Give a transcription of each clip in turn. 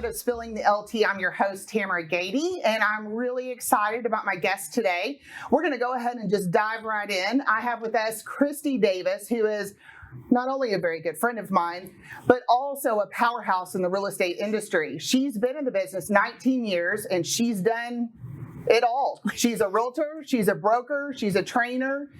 of Spilling the LT. I'm your host, Tamara Gady, and I'm really excited about my guest today. We're going to go ahead and just dive right in. I have with us Kristi Davis, who is not only a very good friend of mine, but also a powerhouse in the real estate industry. She's been in the business 19 years, and she's done it all. She's a realtor, she's a broker, she's a trainer,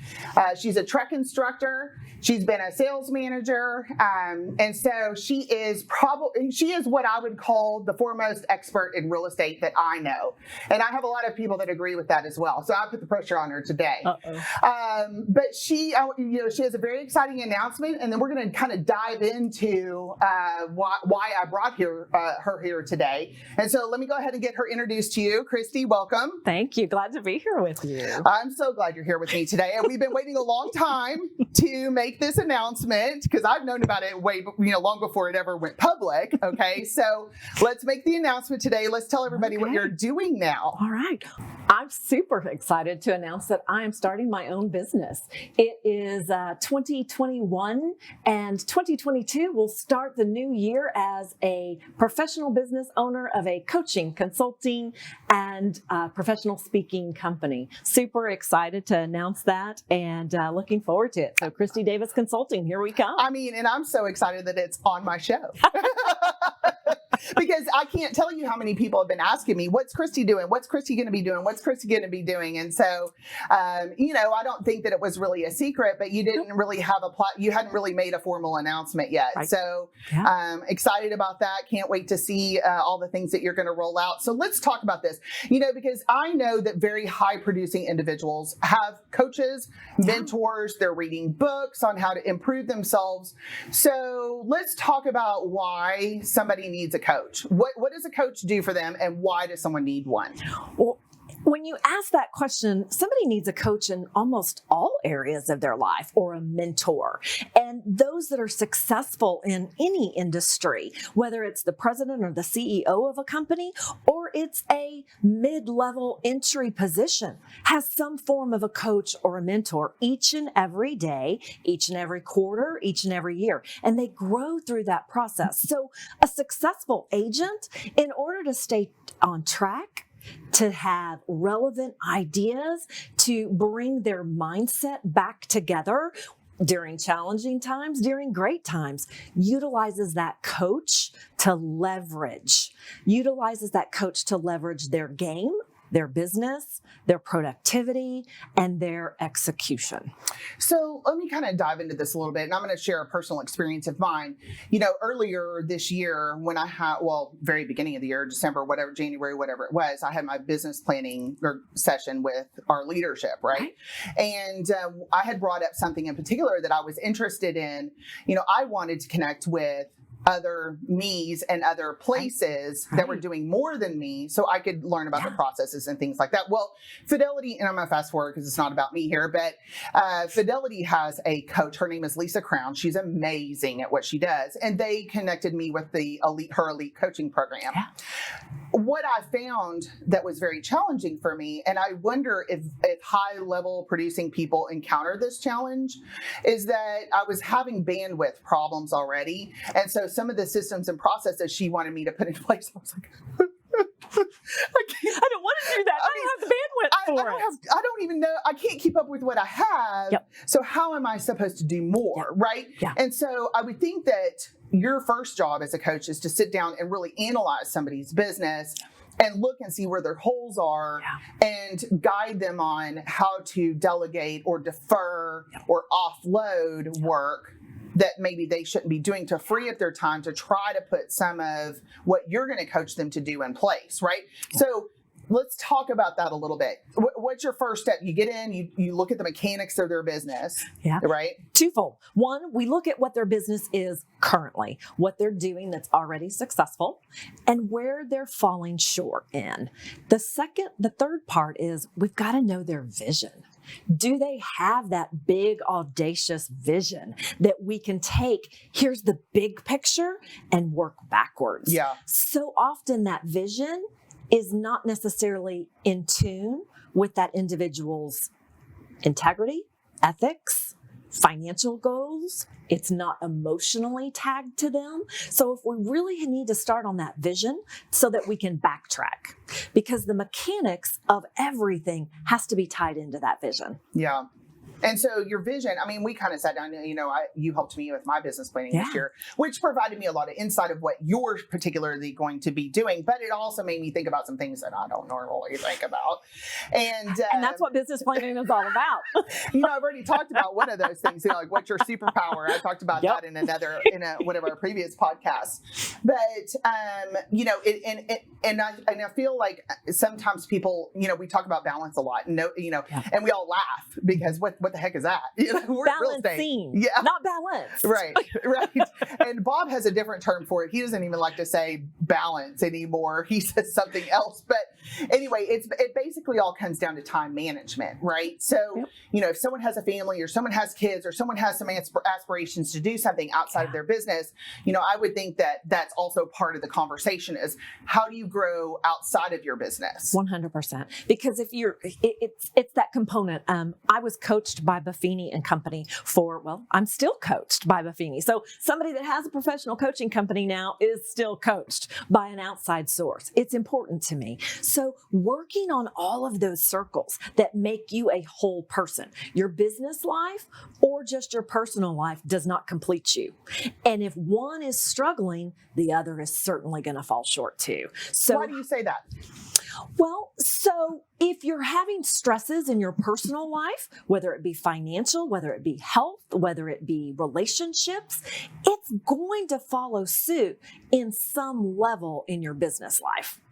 she's a truck instructor, she's been a sales manager, and so she is what I would call the foremost expert in real estate that I know. And I have a lot of people that agree with that as well. So I put the pressure on her today. But she has a very exciting announcement, and then we're going to kind of dive into why I brought her here today. And so let me go ahead and get her introduced to you. Kristi, welcome. Thank you. Glad to be here with you. I'm so glad you're here with me today. And we've been waiting a long time to make this announcement because I've known about it long before it ever went public. Okay, so let's make the announcement today. Let's tell everybody what you're doing now. All right. I'm super excited to announce that I am starting my own business. It is 2021 and 2022 will start the new year as a professional business owner of a coaching, consulting, and professional speaking company. Super excited to announce that and looking forward to it. So Kristi Davis Consulting, here we come. And I'm so excited that it's on my show. Because I can't tell you how many people have been asking me, what's Kristi doing? What's Kristi going to be doing? What's Kristi going to be doing? And so, I don't think that it was really a secret, but you didn't really have you hadn't really made a formal announcement yet. Right. So excited about that. Can't wait to see all the things that you're going to roll out. So let's talk about this, because I know that very high producing individuals have coaches, mentors, they're reading books on how to improve themselves. So let's talk about why somebody needs a coach. What does a coach do for them, and why does someone need one? Well, when you ask that question, somebody needs a coach in almost all areas of their life, or a mentor. And those that are successful in any industry, whether it's the president or the CEO of a company, or it's a mid-level entry position, has some form of a coach or a mentor each and every day, each and every quarter, each and every year. And they grow through that process. So a successful agent, in order to stay on track, to have relevant ideas, to bring their mindset back together during challenging times, during great times, utilizes that coach to leverage their game, their business, their productivity, and their execution. So let me kind of dive into this a little bit, and I'm going to share a personal experience of mine. Earlier this year, when I had, very beginning of the year, December, January, whatever it was, I had my business planning session with our leadership, right? And I had brought up something in particular that I was interested in. I wanted to connect with other me's and other places that were doing more than me, so I could learn about the processes and things like that. Well, Fidelity, and I'm going to fast forward because it's not about me here, but Fidelity has a coach. Her name is Lisa Crown. She's amazing at what she does. And they connected me with her elite coaching program. Yeah. What I found that was very challenging for me, and I wonder if high level producing people encounter this challenge, is that I was having bandwidth problems already. And so some of the systems and processes she wanted me to put in place, I was like, I don't want to do that. I don't have the bandwidth for it. I don't even know. I can't keep up with what I have. Yep. So how am I supposed to do more, right? Yeah. And so I would think that your first job as a coach is to sit down and really analyze somebody's business and look and see where their holes are and guide them on how to delegate or defer or offload work that maybe they shouldn't be doing to free up their time to try to put some of what you're going to coach them to do in place, right? So let's talk about that a little bit. What's your first step? You get in, you look at the mechanics of their business, right? Twofold. One, we look at what their business is currently, what they're doing that's already successful, and where they're falling short in. The third part is we've got to know their vision. Do they have that big, audacious vision that we can take, here's the big picture, and work backwards? Yeah. So often that vision is not necessarily in tune with that individual's integrity, ethics, financial goals. It's not emotionally tagged to them. So if we really need to start on that vision so that we can backtrack, because the mechanics of everything has to be tied into that vision. Yeah. And so your vision, I mean, we kind of sat down, you helped me with my business planning this year, which provided me a lot of insight of what you're particularly going to be doing. But it also made me think about some things that I don't normally think about. And that's what business planning is all about. I've already talked about one of those things, like what's your superpower? I talked about that in one of our previous podcasts. But, I feel like sometimes people, we talk about balance a lot, and we all laugh because what the heck is that? We're balancing, not balance. Right. And Bob has a different term for it. He doesn't even like to say balance anymore. He says something else. But anyway, it basically all comes down to time management, right? So, if someone has a family or someone has kids or someone has some aspirations to do something outside of their business, I would think that that's also part of the conversation is how do you grow outside of your business? 100%. Because if it's that component. I was coached by Buffini and Company I'm still coached by Buffini. So somebody that has a professional coaching company now is still coached by an outside source. It's important to me. So working on all of those circles that make you a whole person, your business life or just your personal life does not complete you. And if one is struggling, the other is certainly going to fall short too. So why do you say that? Well, so if you're having stresses in your personal life, whether it be financial, whether it be health, whether it be relationships, it's going to follow suit in some level in your business life.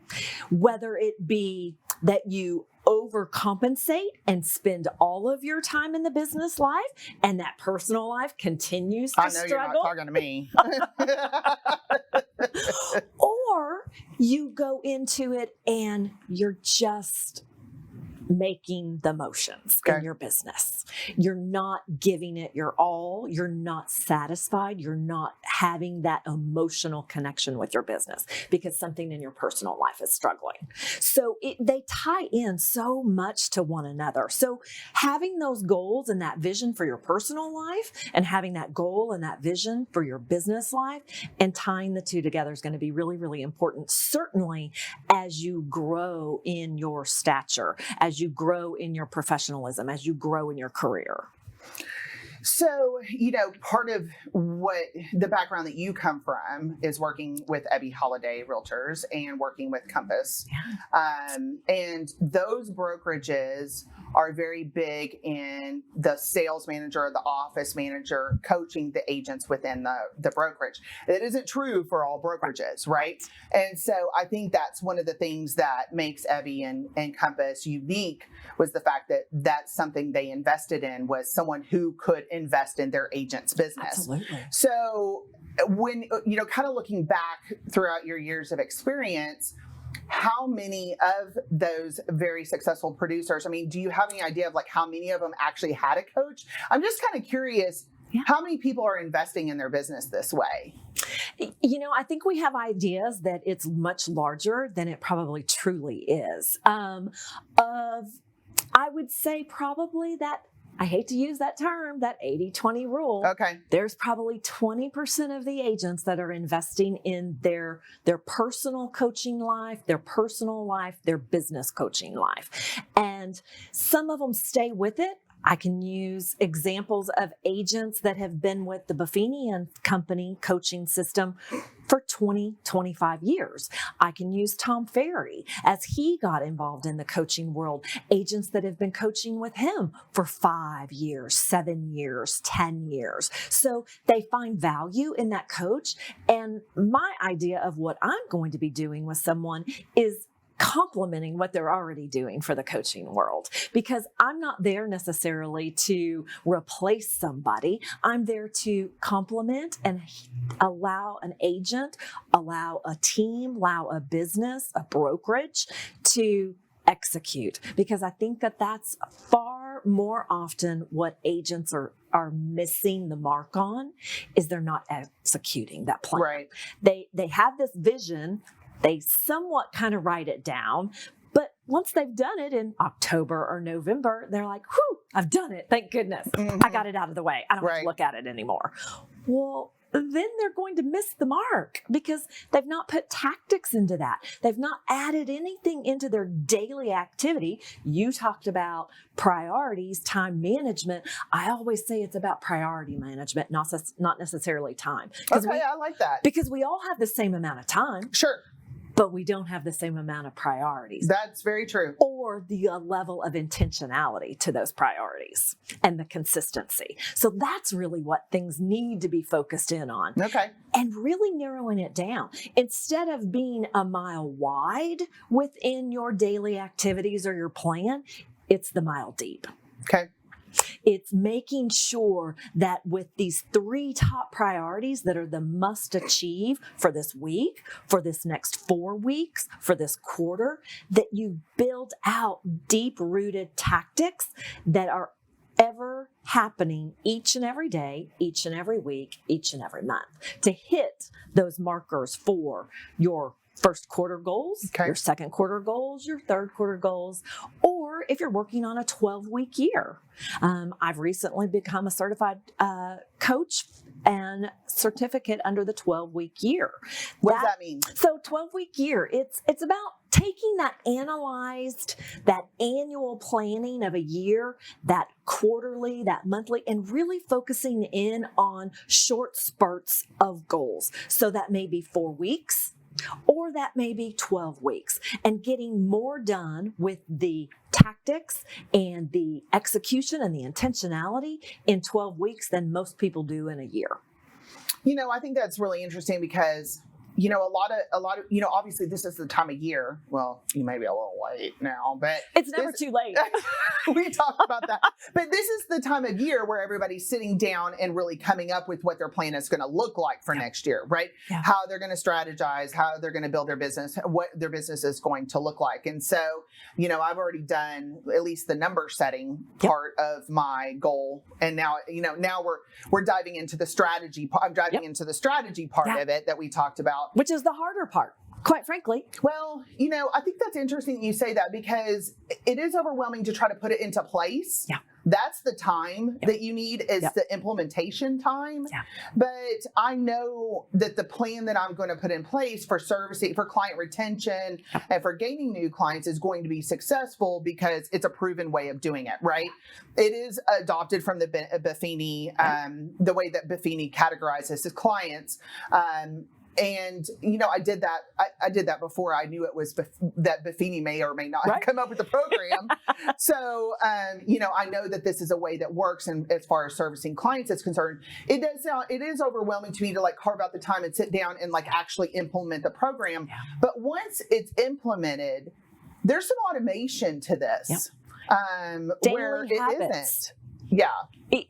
Whether it be that you overcompensate and spend all of your time in the business life and that personal life continues to struggle. You're not talking to me. Or you go into it and you're just making the motions in your business. You're not giving it your all. You're not satisfied. You're not having that emotional connection with your business because something in your personal life is struggling. So they tie in so much to one another. So having those goals and that vision for your personal life and having that goal and that vision for your business life and tying the two together is going to be really, really important, certainly as you grow in your stature, as you grow in your professionalism, as you grow in your career. So, part of what the background that you come from is working with Ebby Holiday Realtors and working with Compass. And those brokerages are very big in the sales manager, the office manager, coaching the agents within the brokerage. It isn't true for all brokerages, right? And so I think that's one of the things that makes Ebby and Compass unique was the fact that that's something they invested in was someone who could invest in their agent's business. Absolutely. So when, kind of looking back throughout your years of experience, how many of those very successful producers, do you have any idea of how many of them actually had a coach? I'm just kind of curious, how many people are investing in their business this way? I think we have ideas that it's much larger than it probably truly is. I would say probably that, I hate to use that term, that 80-20 rule. Okay. There's probably 20% of the agents that are investing in their personal coaching life, their personal life, their business coaching life. And some of them stay with it. I can use examples of agents that have been with the Buffini and Company coaching system for 20, 25 years. I can use Tom Ferry as he got involved in the coaching world, agents that have been coaching with him for 5 years, 7 years, 10 years. So they find value in that coach. And my idea of what I'm going to be doing with someone is complementing what they're already doing for the coaching world, because I'm not there necessarily to replace somebody. I'm there to complement and allow an agent, allow a team, allow a business, a brokerage to execute, because I think that that's far more often what agents are missing the mark on is they're not executing that plan. Right. They have this vision. They somewhat kind of write it down, but once they've done it in October or November, they're like, whew, I've done it. Thank goodness. I got it out of the way. I don't have to look at it anymore. Well, then they're going to miss the mark because they've not put tactics into that. They've not added anything into their daily activity. You talked about priorities, time management. I always say it's about priority management, not necessarily time. Okay, I like that. Because we all have the same amount of time. Sure. But we don't have the same amount of priorities. That's very true. Or the level of intentionality to those priorities and the consistency. So that's really what things need to be focused in on. Okay. And really narrowing it down. Instead of being a mile wide within your daily activities or your plan, it's the mile deep. Okay. It's making sure that with these 3 top priorities that are the must achieve for this week, for this next 4 weeks, for this quarter, that you build out deep rooted tactics that are ever happening each and every day, each and every week, each and every month to hit those markers for your first quarter goals, your second quarter goals, your third quarter goals, or if you're working on a 12-week year. I've recently become a certified coach and certificate under the 12-week year. What does that mean? So 12-week year, it's about taking that annual planning of a year, that quarterly, that monthly, and really focusing in on short spurts of goals. So that may be 4 weeks, or that may be 12 weeks, and getting more done with the tactics and the execution and the intentionality in 12 weeks than most people do in a year. I think that's really interesting because, a lot of, obviously this is the time of year. Well, you may be a little late now, but it's never too late. We talked about that. But this is the time of year where everybody's sitting down and really coming up with what their plan is going to look like for next year, right? Yeah. How they're going to strategize, how they're going to build their business, what their business is going to look like. And so, I've already done at least the number setting part of my goal. And now, we're diving into the strategy. I'm diving into the strategy part of it that we talked about. Which is the harder part, quite frankly. Well, I think that's interesting that you say that because it is overwhelming to try to put it into place. Yeah. That's the time that you need is the implementation time. Yeah. But I know that the plan that I'm going to put in place for servicing, for client retention and for gaining new clients is going to be successful because it's a proven way of doing it, right? It is adopted from the Buffini, the way that Buffini categorizes his clients. And, I did that. I did that before I knew it was that Buffini may or may not have come up with the program. So, I know that this is a way that works. And as far as servicing clients is concerned, it is overwhelming to me to carve out the time and sit down and actually implement the program. Yeah. But once it's implemented, there's some automation to this, where it isn't. Yeah.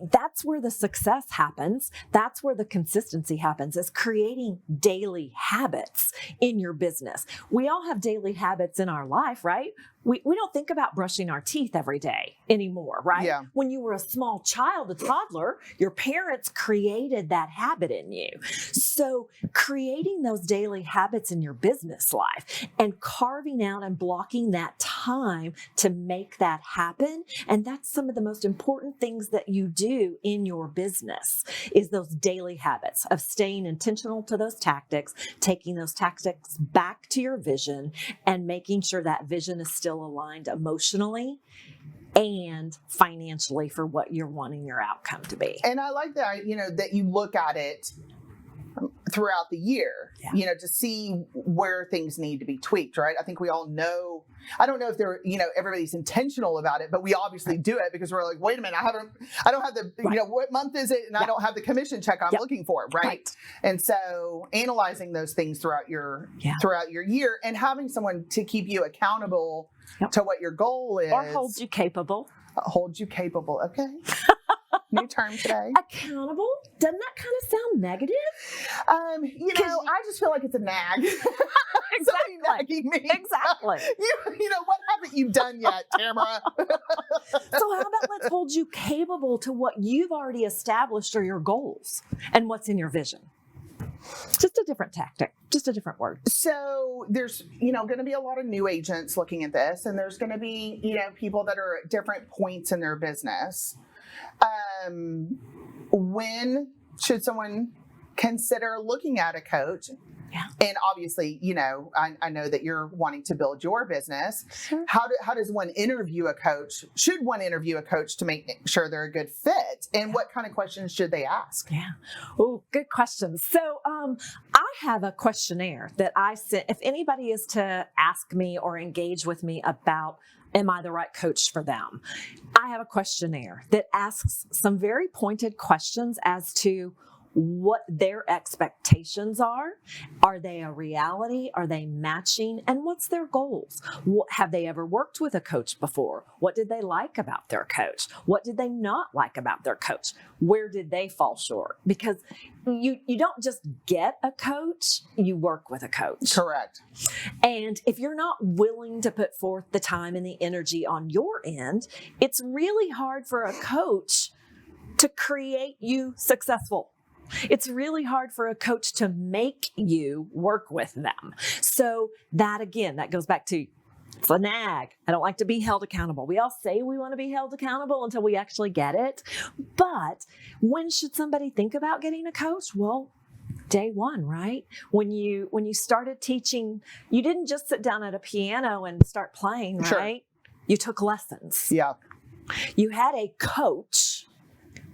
That's where the success happens. That's where the consistency happens, is creating daily habits in your business. We all have daily habits in our life, right? We don't think about brushing our teeth every day anymore, right? Yeah. When you were a small child, a toddler, your parents created that habit in you. So creating those daily habits in your business life and carving out and blocking that time to make that happen. And that's some of the most important things that you do in your business is those daily habits of staying intentional to those tactics, taking those tactics back to your vision and making sure that vision is still aligned emotionally and financially for what you're wanting your outcome to be. And I like that, that you look at it throughout the year, to see where things need to be tweaked, right? I think we all know, I don't know if they're, everybody's intentional about it, but we obviously do it because we're like, wait a minute, I don't have the, what month is it? And I don't have the commission check I'm looking for, right? And so analyzing those things throughout your year and having someone to keep you accountable to what your goal is. Or hold you capable. Hold you capable. Okay. New term today. Accountable? Doesn't that kind of sound negative? I just feel like it's a nag. Exactly. Nagging me. Exactly. What haven't you done yet, Tamara? So how about let's hold you capable to what you've already established are your goals and what's in your vision. Just a different tactic, just a different word. So there's, going to be a lot of new agents looking at this, and there's going to be, people that are at different points in their business. When should someone consider looking at a coach? Yeah. And obviously, I know that you're wanting to build your business. Sure. How does one interview a coach? Should one interview a coach to make sure they're a good fit? And what kind of questions should they ask? Yeah. Oh, good questions. So I have a questionnaire that I sent. If anybody is to ask me or engage with me about, am I the right coach for them? I have a questionnaire that asks some very pointed questions as to what their expectations are. Are they a reality? Are they matching? And what's their goals? Have they ever worked with a coach before? What did they like about their coach? What did they not like about their coach? Where did they fall short? Because you don't just get a coach, you work with a coach. Correct. And if you're not willing to put forth the time and the energy on your end, it's really hard for a coach to create you successful. It's really hard for a coach to make you work with them. So that, again, that goes back to, it's a nag. I don't like to be held accountable. We all say we want to be held accountable until we actually get it. But when should somebody think about getting a coach? Well, day one, right? When you started teaching, you didn't just sit down at a piano and start playing, right? Sure. You took lessons. Yeah. You had a coach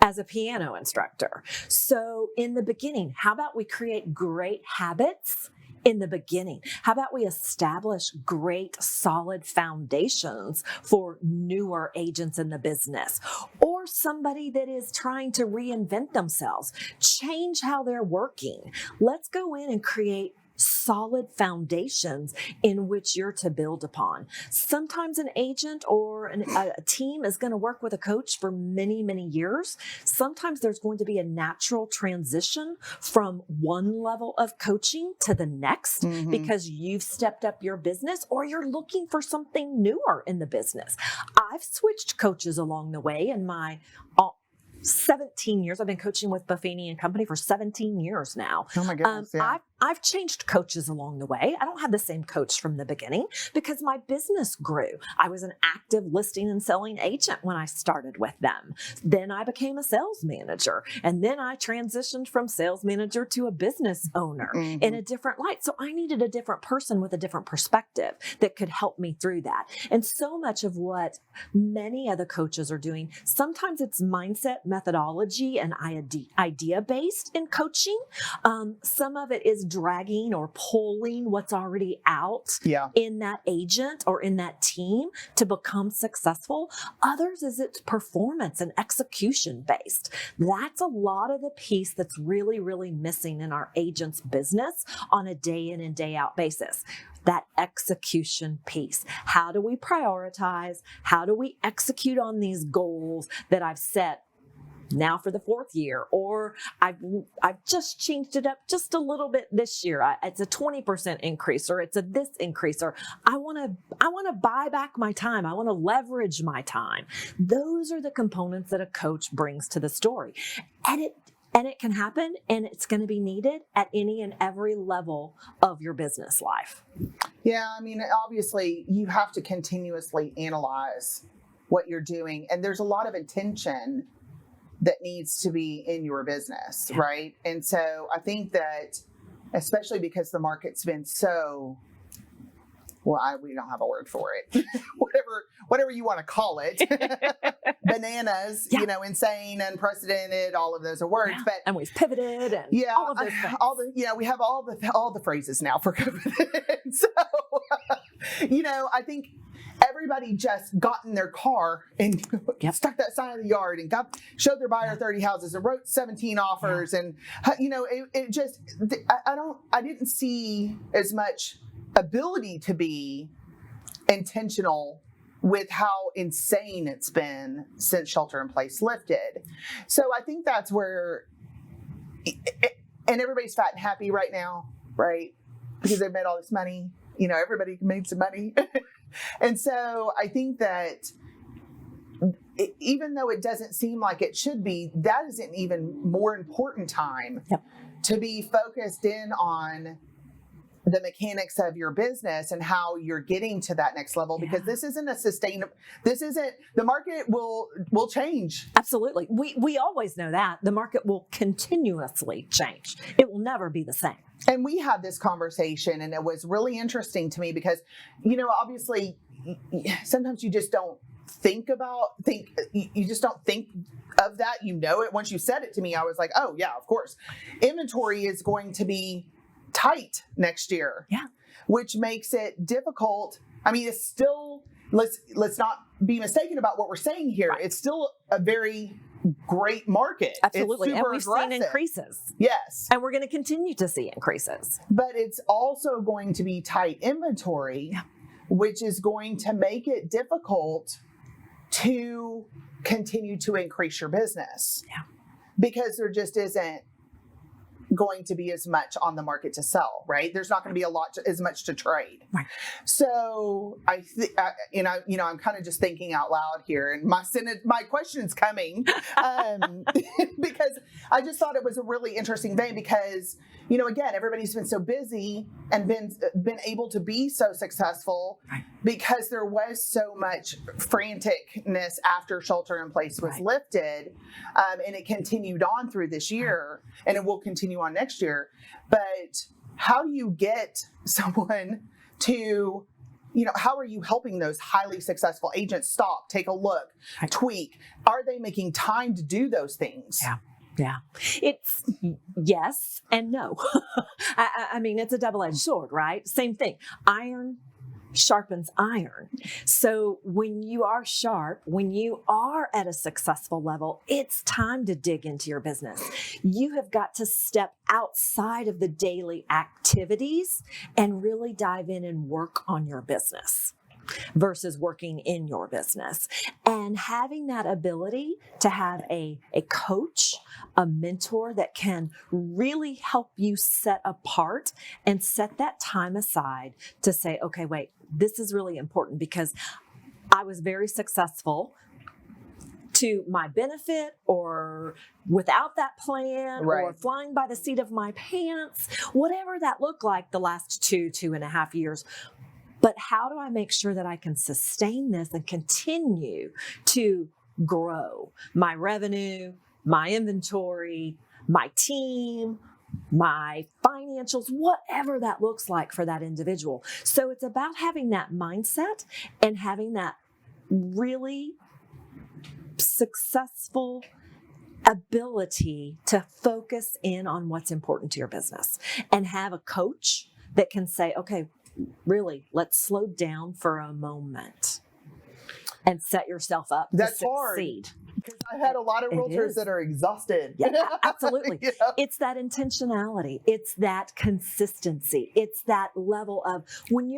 as a piano instructor. So in the beginning, how about we create great habits in the beginning? How about we establish great, solid foundations for newer agents in the business, or somebody that is trying to reinvent themselves, change how they're working? Let's go in and create solid foundations in which you're to build upon. Sometimes an agent or a team is going to work with a coach for many, many years. Sometimes there's going to be a natural transition from one level of coaching to the next because you've stepped up your business or you're looking for something newer in the business. I've switched coaches along the way in my 17 years. I've been coaching with Buffini and Company for 17 years now. Oh my goodness. Yeah. I've changed coaches along the way. I don't have the same coach from the beginning because my business grew. I was an active listing and selling agent when I started with them. Then I became a sales manager. And then I transitioned from sales manager to a business owner in a different light. So I needed a different person with a different perspective that could help me through that. And so much of what many of the coaches are doing, sometimes it's mindset, methodology, and idea-based in coaching. Some of it is dragging or pulling what's already out in that agent or in that team to become successful. Others is it's performance and execution based. That's a lot of the piece that's really, really missing in our agents' business on a day in and day out basis. That execution piece. How do we prioritize? How do we execute on these goals that I've set now for the 4th year, or I've just changed it up just a little bit this year. It's a 20% increase, or it's a this increase, or I want to buy back my time. I want to leverage my time. Those are the components that a coach brings to the story, and it can happen, and it's going to be needed at any and every level of your business life. Yeah, I mean, obviously, you have to continuously analyze what you're doing, and there's a lot of intention that needs to be in your business, right? And so I think that, especially because the market's been so, we don't have a word for it, whatever you want to call it, bananas, insane, unprecedented, all of those are words. But and we've pivoted, and all of those things. We have all the phrases now for COVID. So, I think everybody just got in their car and stuck that sign in the yard and showed their buyer 30 houses and wrote 17 offers. And, it just, I didn't see as much ability to be intentional with how insane it's been since shelter in place lifted. So I think that's where, and everybody's fat and happy right now, right? Because they've made all this money. Everybody made some money. And so I think that even though it doesn't seem like it should be, that is an even more important time to be focused in on the mechanics of your business and how you're getting to that next level, because this isn't the market will change. Absolutely. We always know that the market will continuously change. It will never be the same. And we had this conversation, and it was really interesting to me because, obviously sometimes you just don't you just don't think of that. It once you said it to me, I was like, oh yeah, of course. Inventory is going to be tight next year, which makes it difficult. I mean, it's still, let's not be mistaken about what we're saying here. Right. It's still a very great market. Absolutely. And we've seen increases. Yes. And we're going to continue to see increases. But it's also going to be tight inventory, which is going to make it difficult to continue to increase your business. Yeah. Because there just isn't going to be as much on the market to sell, right? There's not going to be as much to trade. Right. So I'm kind of just thinking out loud here, and my question's coming because I just thought it was a really interesting thing because, again, everybody's been so busy and been able to be so successful because there was so much franticness after shelter in place was lifted, and it continued on through this year, and it will continue on next year. But how do you get someone to, how are you helping those highly successful agents stop, take a look, tweak? Are they making time to do those things? Yeah. It's yes and no. I mean, it's a double-edged sword, right? Same thing. Iron sharpens iron. So when you are sharp, when you are at a successful level, it's time to dig into your business. You have got to step outside of the daily activities and really dive in and work on your business versus working in your business. And having that ability to have a coach, a mentor that can really help you set apart and set that time aside to say, okay, wait, this is really important because I was very successful to my benefit or without that plan or flying by the seat of my pants, whatever that looked like the last 2.5 years. But how do I make sure that I can sustain this and continue to grow my revenue, my inventory, my team, my financials, whatever that looks like for that individual? So it's about having that mindset and having that really successful ability to focus in on what's important to your business and have a coach that can say, okay, really, let's slow down for a moment and set yourself up to succeed. Because I had a lot of realtors that are exhausted. Yeah, absolutely. It's that intentionality. It's that consistency. It's that level of when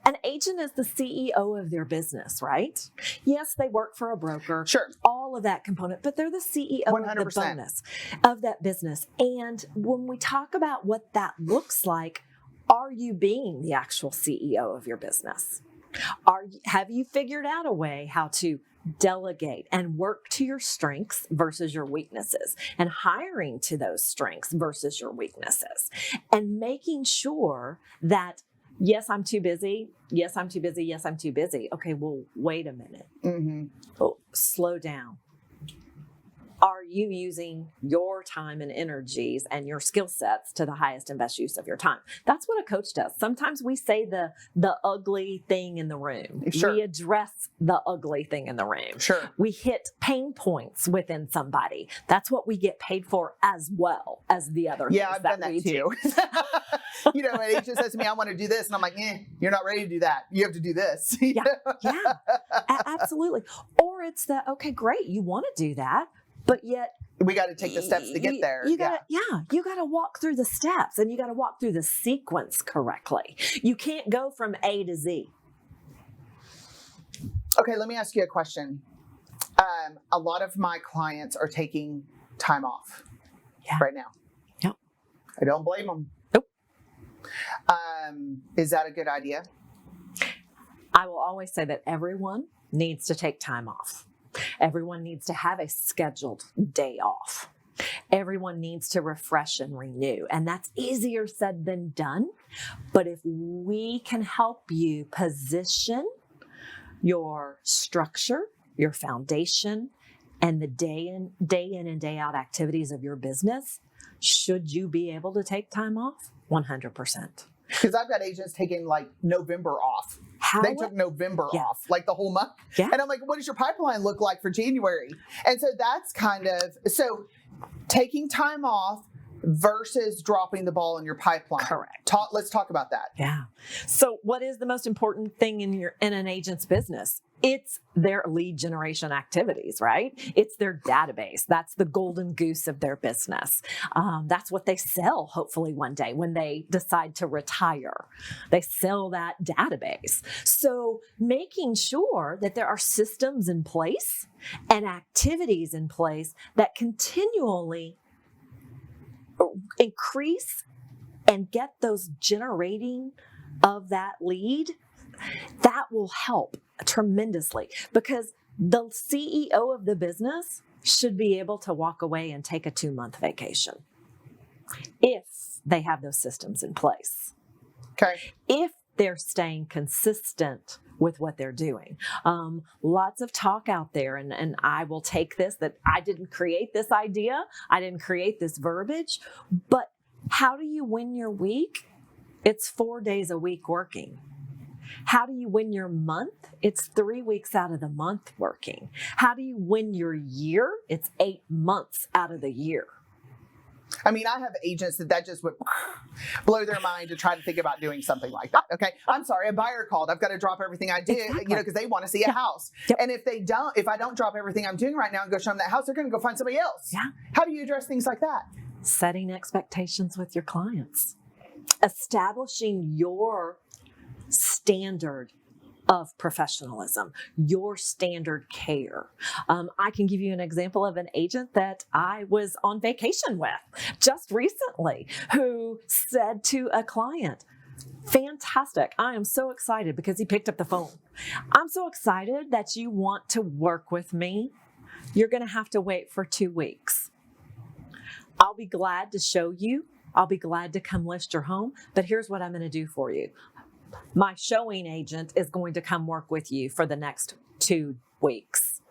an agent is the CEO of their business, right? Yes, they work for a broker. Sure. All of that component, but they're the CEO 100%. Of the bonus of that business. And when we talk about what that looks like, are you being the actual CEO of your business? Have you figured out a way how to delegate and work to your strengths versus your weaknesses and hiring to those strengths versus your weaknesses and making sure that, yes, I'm too busy. Yes, I'm too busy. Yes, I'm too busy. Okay, well, wait a minute. Mm-hmm. Oh, slow down. Are you using your time and energies and your skill sets to the highest and best use of your time? That's what a coach does. Sometimes we say the ugly thing in the room. Sure. We address the ugly thing in the room. Sure. We hit pain points within somebody. That's what we get paid for as well as the other things I've done that too. An agent says to me, I want to do this. And I'm like, you're not ready to do that. You have to do this. Absolutely. Or it's okay, great. You want to do that. But yet we got to take the steps to get there. You got to walk through the steps and you got to walk through the sequence correctly. You can't go from A to Z. Okay, let me ask you a question. A lot of my clients are taking time off right now. Yep. I don't blame them. Nope. Is that a good idea? I will always say that everyone needs to take time off. Everyone needs to have a scheduled day off. Everyone needs to refresh and renew, and that's easier said than done. But if we can help you position your structure, your foundation, and the day in and day out activities of your business, should you be able to take time off? 100%. Because I've got agents taking like November off. They took November off, like the whole month. Yeah. And I'm like, what does your pipeline look like for January? And so that's so taking time off versus dropping the ball in your pipeline. Correct. Let's talk about that. Yeah. So what is the most important thing in an agent's business? It's their lead generation activities, right? It's their database. That's the golden goose of their business. That's what they sell, hopefully one day when they decide to retire. They sell that database. So making sure that there are systems in place and activities in place that continually increase and get those generating of that lead, that will help tremendously, because the CEO of the business should be able to walk away and take a 2-month vacation if they have those systems in place. Okay. If they're staying consistent with what they're doing. Lots of talk out there, and I will take this, that I didn't create this idea, I didn't create this verbiage, but how do you win your week? It's 4 days a week working. How do you win your month? It's 3 weeks out of the month working. How do you win your year? It's 8 months out of the year. I mean, I have agents that just would blow their mind to try to think about doing something like that. Okay. I'm sorry. A buyer called. I've got to drop everything I did, Exactly. because they want to see a house. Yep. And if I don't drop everything I'm doing right now and go show them that house, they're going to go find somebody else. Yeah. How do you address things like that? Setting expectations with your clients. Establishing your standard of professionalism, your standard care. I can give you an example of an agent that I was on vacation with just recently who said to a client, fantastic, I am so excited, because he picked up the phone. I'm so excited that you want to work with me. You're going to have to wait for 2 weeks. I'll be glad to show you. I'll be glad to come list your home, but here's what I'm going to do for you. My showing agent is going to come work with you for the next 2 weeks,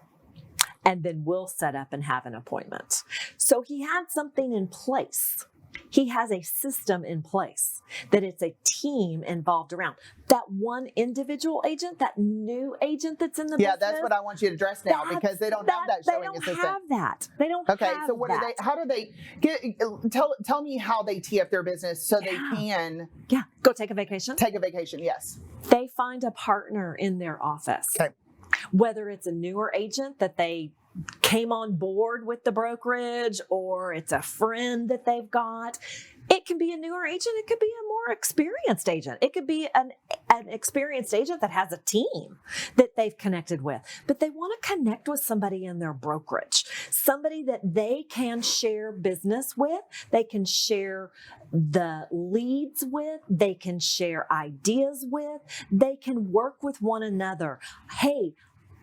and then we'll set up and have an appointment. So he had something in place. He has a system in place, that it's a team involved around. That one individual agent, that new agent that's in the business. Yeah, that's what I want you to address now, because they don't have that showing assistant. They don't have that. They don't Okay, have so how do they get, tell me how they tee up their business so they can go take a vacation. take a vacation, yes. They find a partner in their office. Okay. Whether it's a newer agent that they came on board with the brokerage, or it's a friend that they've got. It can be a newer agent. It could be a more experienced agent. It could be an experienced agent that has a team that they've connected with. But they want to connect with somebody in their brokerage, somebody that they can share business with, they can share the leads with, they can share ideas with, they can work with one another. Hey,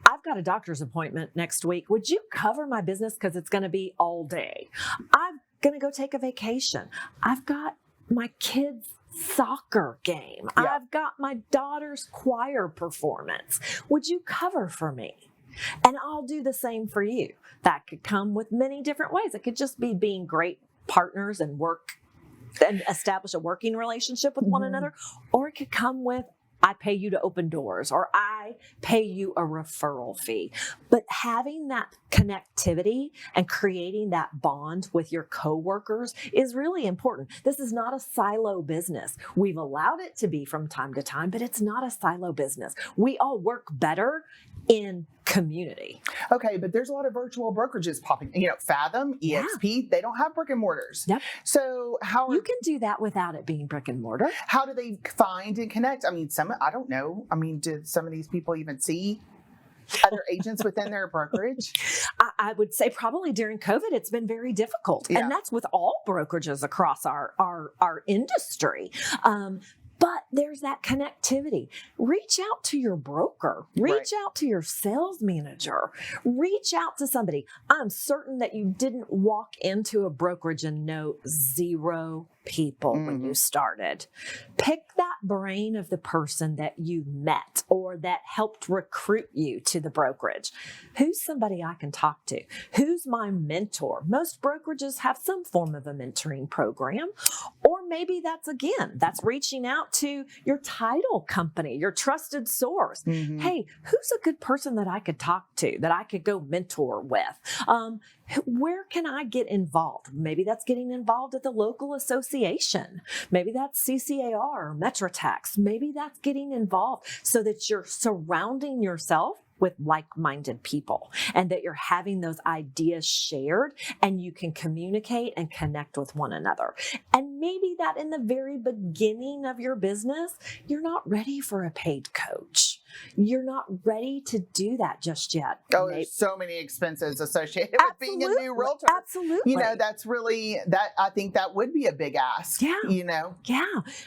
I've got a doctor's appointment next week. Would you cover my business, because it's going to be all day? I'm going to go take a vacation. I've got my kids' soccer game. Yeah. I've got my daughter's choir performance. Would you cover for me? And I'll do the same for you. That could come with many different ways. It could just be being great partners and work and establish a working relationship with one another. Or it could come with, I pay you to open doors, or I pay you a referral fee. But having that connectivity and creating that bond with your coworkers is really important. This is not a silo business. We've allowed it to be from time to time, but it's not a silo business. We all work better in community. Okay, but there's a lot of virtual brokerages popping. Fathom, EXP, they don't have brick and mortars. Yep. So You can do that without it being brick and mortar. how do they find and connect? I mean, I don't know. I mean, did some of these people even see other agents within their brokerage? I would say probably during COVID, it's been very difficult. Yeah. And that's with all brokerages across our industry. But there's that connectivity. Reach out to your broker, reach out to your sales manager, reach out to somebody. I'm certain that you didn't walk into a brokerage and know 0 people when you started. Pick that brain of the person that you met or that helped recruit you to the brokerage. Who's somebody I can talk to? Who's my mentor? Most brokerages have some form of a mentoring program, or maybe that's reaching out to your title company, your trusted source. Hey, who's a good person that I could talk to, that I could go mentor with? Where can I get involved? Maybe that's getting involved at the local association. Maybe that's CCAR or MetroTax. Maybe that's getting involved so that you're surrounding yourself with like-minded people and that you're having those ideas shared and you can communicate and connect with one another. And maybe that in the very beginning of your business, you're not ready for a paid coach. You're not ready to do that just yet. Oh, there's so many expenses associated with being a new realtor. Absolutely. That's really, I think that would be a big ask. Yeah. Yeah.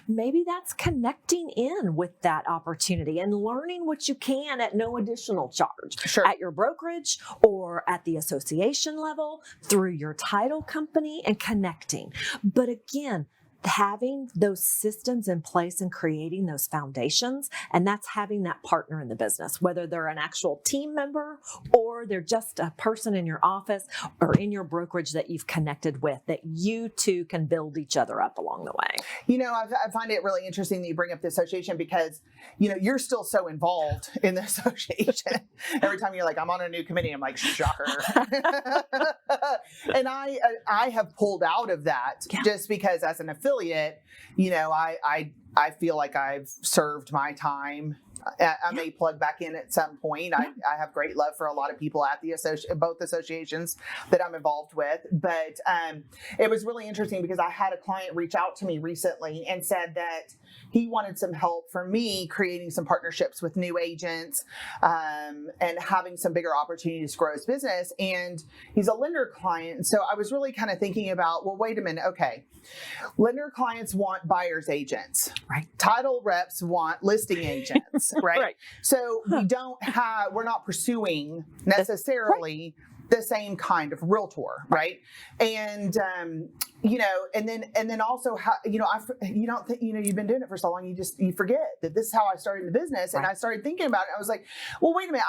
Maybe that's connecting in with that opportunity and learning what you can at no additional charge. Sure. At your brokerage or at the association level, through your title company, and connecting. But again, having those systems in place and creating those foundations, and that's having that partner in the business, whether they're an actual team member or they're just a person in your office or in your brokerage that you've connected with, that you two can build each other up along the way. I find it really interesting that you bring up the association because, you're still so involved in the association. Every time you're like, I'm on a new committee, I'm like, shocker. And I have pulled out of that just because as an affiliate, I feel like I've served my time. I may plug back in at some point. I have great love for a lot of people at the both associations that I'm involved with. But it was really interesting because I had a client reach out to me recently and said that he wanted some help for me creating some partnerships with new agents and having some bigger opportunities to grow his business. And he's a lender client. So I was really kind of thinking about, well, wait a minute. Okay. Lender clients want buyer's agents. Right. Title reps want listing agents. Right. So we're not pursuing necessarily the same kind of realtor. Right. And, and then also how, you don't think, you've been doing it for so long, you forget that this is how I started the business. And I started thinking about it. I was like, well, wait a minute.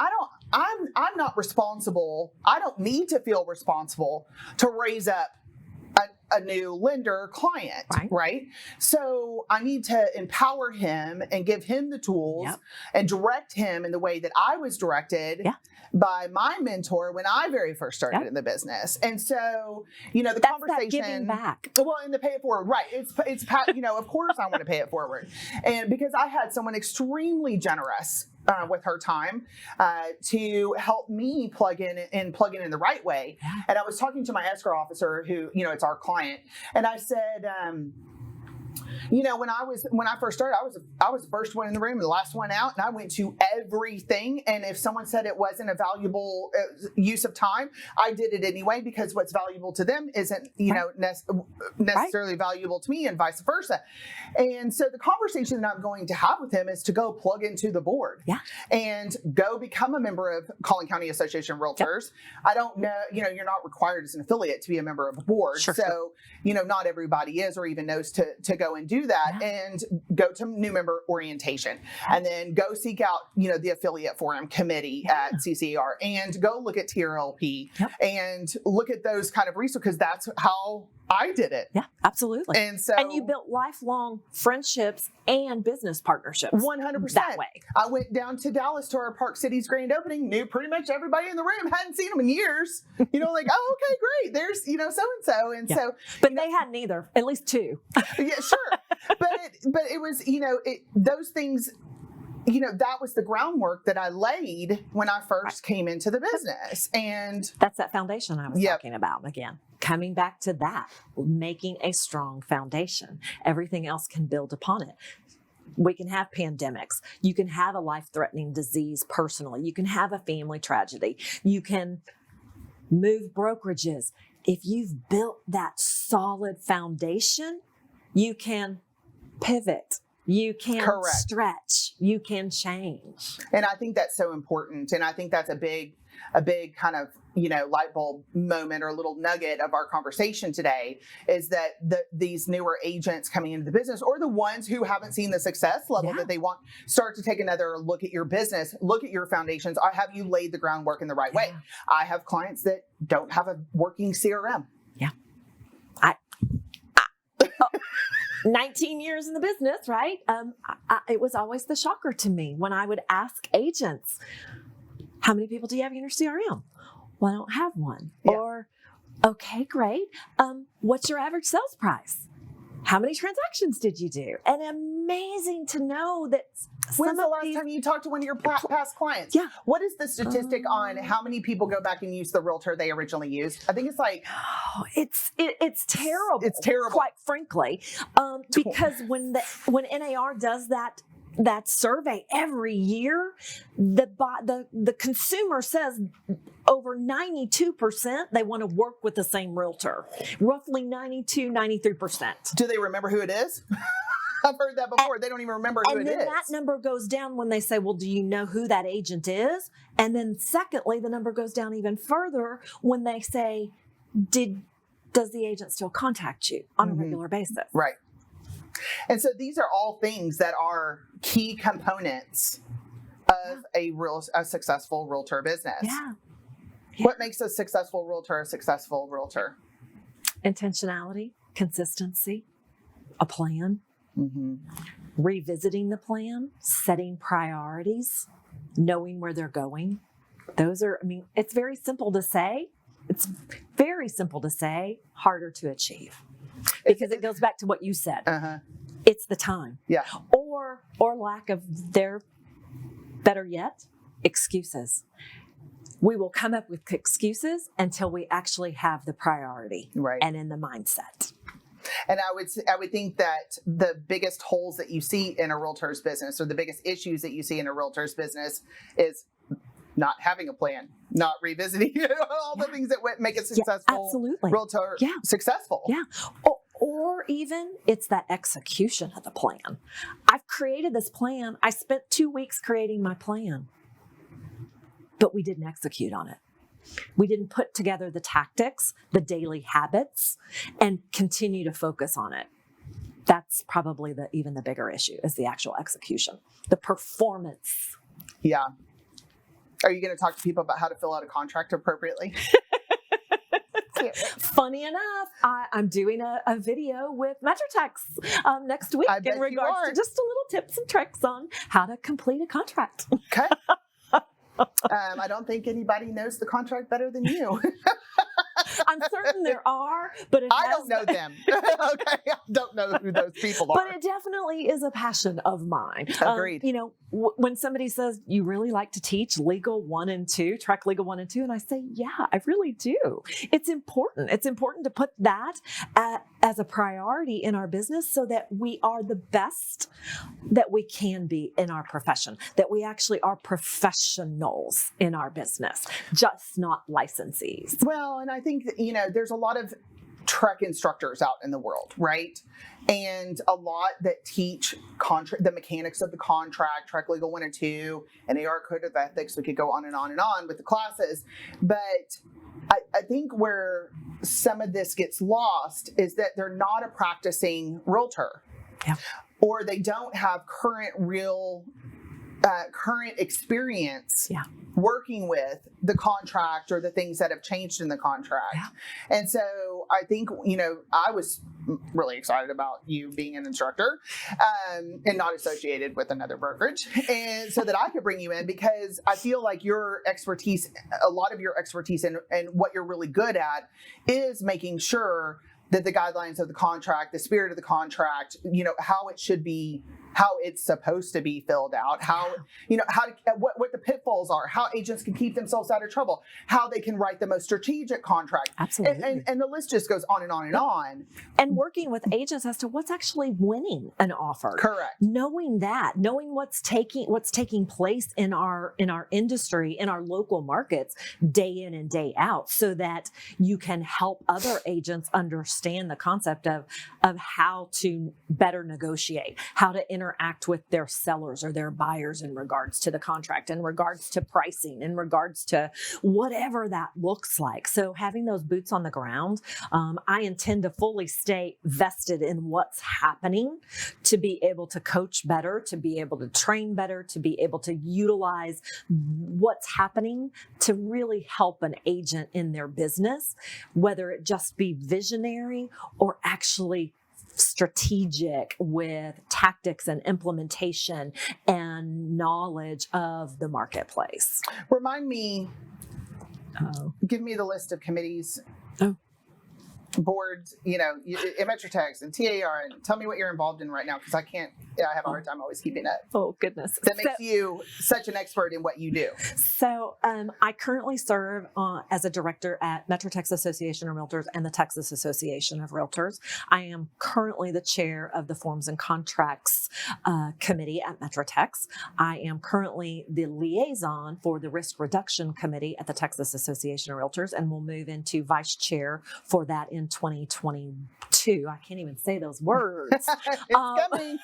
I'm not responsible. I don't need to feel responsible to raise up a new lender client, right? So I need to empower him and give him the tools and direct him in the way that I was directed by my mentor when I very first started in the business. And so, the That's conversation, that giving back. Well, and the pay it forward, right? It's of course I want to pay it forward, and because I had someone extremely generous with her time to help me plug in in the right way. And I was talking to my escrow officer who, it's our client. And I said, when I first started, I was the first one in the room and the last one out, and I went to everything. And if someone said it wasn't a valuable use of time, I did it anyway, because what's valuable to them isn't, necessarily valuable to me, and vice versa. And so the conversation that I'm going to have with him is to go plug into the board and go become a member of Collin County Association of Realtors. I don't know, you're not required as an affiliate to be a member of a board. So, not everybody is or even knows to go and do that, and go to new member orientation, and then go seek out, the affiliate forum committee at CCAR, and go look at TRLP and look at those kind of resources, because that's how I did it. Yeah, absolutely. And you built lifelong friendships and business partnerships. 100%. That way. I went down to Dallas to our Park City's grand opening, knew pretty much everybody in the room, hadn't seen them in years. Oh, okay, great. There's, so-and-so. And so. But they had neither, at least two. Yeah, sure. But it was, those things, that was the groundwork that I laid when I first came into the business. And that's that foundation I was talking about again. Coming back to that, making a strong foundation. Everything else can build upon it. We can have pandemics. You can have a life-threatening disease personally. You can have a family tragedy. You can move brokerages. If you've built that solid foundation, you can pivot You can Correct. stretch. You can change. And I think that's so important. And I think that's a big kind of, light bulb moment or little nugget of our conversation today is that these newer agents coming into the business, or the ones who haven't seen the success level that they want, start to take another look at your business, look at your foundations. Have you laid the groundwork in the right way? I have clients that don't have a working CRM. Yeah. 19 years in the business, right? It was always the shocker to me when I would ask agents, how many people do you have in your CRM? Well, I don't have one. Yeah. Or, okay, great. What's your average sales price? How many transactions did you do? And amazing to know that When's the last time you talked to one of your past clients? Yeah. What is the statistic on how many people go back and use the realtor they originally used? I think it's like... It's terrible. It's terrible. Quite frankly. Because when NAR does that survey every year, the consumer says over 92% they want to work with the same realtor. Roughly 93%. Do they remember who it is? I've heard that before. They don't even remember who it is. And then that number goes down when they say, well, do you know who that agent is? And then secondly, the number goes down even further when they say, does the agent still contact you on a regular basis? Right. And so these are all things that are key components of a successful realtor business. Yeah. What makes a successful realtor a successful realtor? Intentionality, consistency, a plan, revisiting the plan, setting priorities, knowing where they're going. It's very simple to say. It's very simple to say, harder to achieve. Because it goes back to what you said. It's the time. Yeah. Or lack of better yet, excuses. We will come up with excuses until we actually have the priority and in the mindset. And I would think that the biggest holes that you see in a realtor's business, or the biggest issues that you see in a realtor's business, is not having a plan, not revisiting all the things that make a successful realtor successful. Yeah. Or even it's that execution of the plan. I've created this plan. I spent 2 weeks creating my plan, but we didn't execute on it. We didn't put together the tactics, the daily habits, and continue to focus on it. That's probably even the bigger issue is the actual execution, the performance. Yeah. Are you going to talk to people about how to fill out a contract appropriately? Funny enough, I'm doing a video with MetroTex next week in regards to just a little tips and tricks on how to complete a contract. Okay. I don't think anybody knows the contract better than you. I'm certain there are, but I don't know them. Okay, I don't know who those people are. But it definitely is a passion of mine. Agreed. When somebody says, you really like to teach Legal 1 and 2, Track Legal 1 and 2, and I say, yeah, I really do. It's important. It's important to put that as a priority in our business so that we are the best that we can be in our profession, that we actually are professionals in our business, just not licensees. Well, and I think that, there's a lot of truck instructors out in the world, right? And a lot that teach the mechanics of the contract, Track Legal 1 and 2, and AR Code of Ethics. We could go on and on and on with the classes. But I think where some of this gets lost is that they're not a practicing realtor. Yeah. Or they don't have current experience working with the contract or the things that have changed in the contract. Yeah. And so I think, I was really excited about you being an instructor and not associated with another brokerage, and so that I could bring you in, because I feel like your expertise, a lot of your expertise and what you're really good at is making sure that the guidelines of the contract, the spirit of the contract, how it should be, how it's supposed to be filled out, what the pitfalls are, how agents can keep themselves out of trouble, how they can write the most strategic contract. Absolutely. And the list just goes on and on and on. And working with agents as to what's actually winning an offer. Correct. Knowing what's taking place in our industry, in our local markets, day in and day out, so that you can help other agents understand the concept of how to better negotiate, how to interact with their sellers or their buyers in regards to the contract, in regards to pricing, in regards to whatever that looks like. So having those boots on the ground, I intend to fully stay vested in what's happening to be able to coach better, to be able to train better, to be able to utilize what's happening to really help an agent in their business, whether it just be visionary or actually strategic with tactics and implementation and knowledge of the marketplace. Remind me, Oh. give me the list of committees, Oh. boards, Metrotex and TAR, and tell me what you're involved in right now, because I have a hard time always keeping up. Oh, goodness. That makes you such an expert in what you do. So I currently serve as a director at Metrotex Association of Realtors and the Texas Association of Realtors. I am currently the chair of the Forms and Contracts Committee at Metrotex. I am currently the liaison for the Risk Reduction Committee at the Texas Association of Realtors, and will move into vice chair for that in 2022. I can't even say those words. It's coming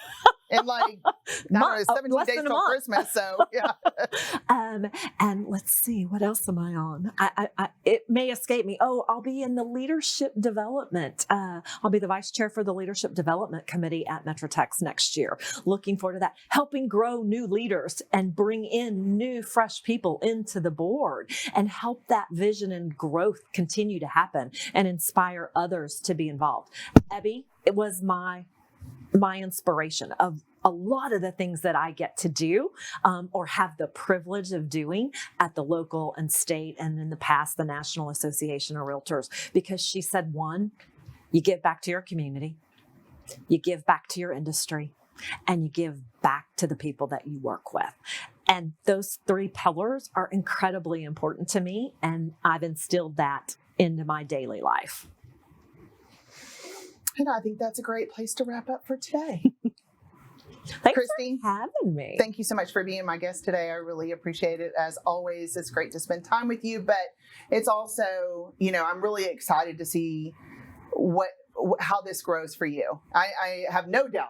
in 17 less days than a till month. Christmas. So yeah. And let's see, what else am I on? It may escape me. Oh, I'll be in the leadership development. I'll be the vice chair for the leadership development committee at Metrotex next year. Looking forward to that. Helping grow new leaders and bring in new, fresh people into the board and help that vision and growth continue to happen and inspire others to be involved. Abby, it was my inspiration of a lot of the things that I get to do or have the privilege of doing at the local and state, and in the past, the National Association of Realtors, because she said, one, you give back to your community, you give back to your industry, and you give back to the people that you work with. And those three pillars are incredibly important to me, and I've instilled that into my daily life. And I think that's a great place to wrap up for today. Thanks Kristi, for having me. thank you so much for being my guest today. I really appreciate it. As always, it's great to spend time with you, but it's also, I'm really excited to see how this grows for you. I have no doubt.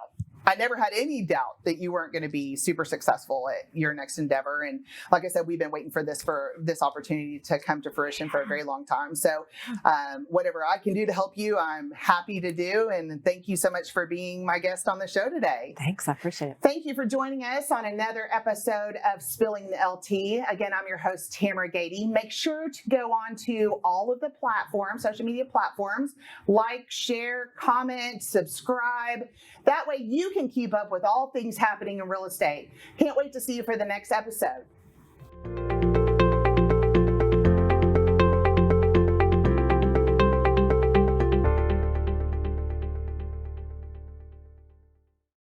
I never had any doubt that you weren't going to be super successful at your next endeavor. And like I said, we've been waiting for this opportunity to come to fruition for a very long time. So whatever I can do to help you, I'm happy to do. And thank you so much for being my guest on the show today. Thanks. I appreciate it. Thank you for joining us on another episode of Spilling the LT. Again, I'm your host, Tamara Gady. Make sure to go on to all of the platforms, social media platforms, like, share, comment, subscribe. That way you can keep up with all things happening in real estate. Can't wait to see you for the next episode.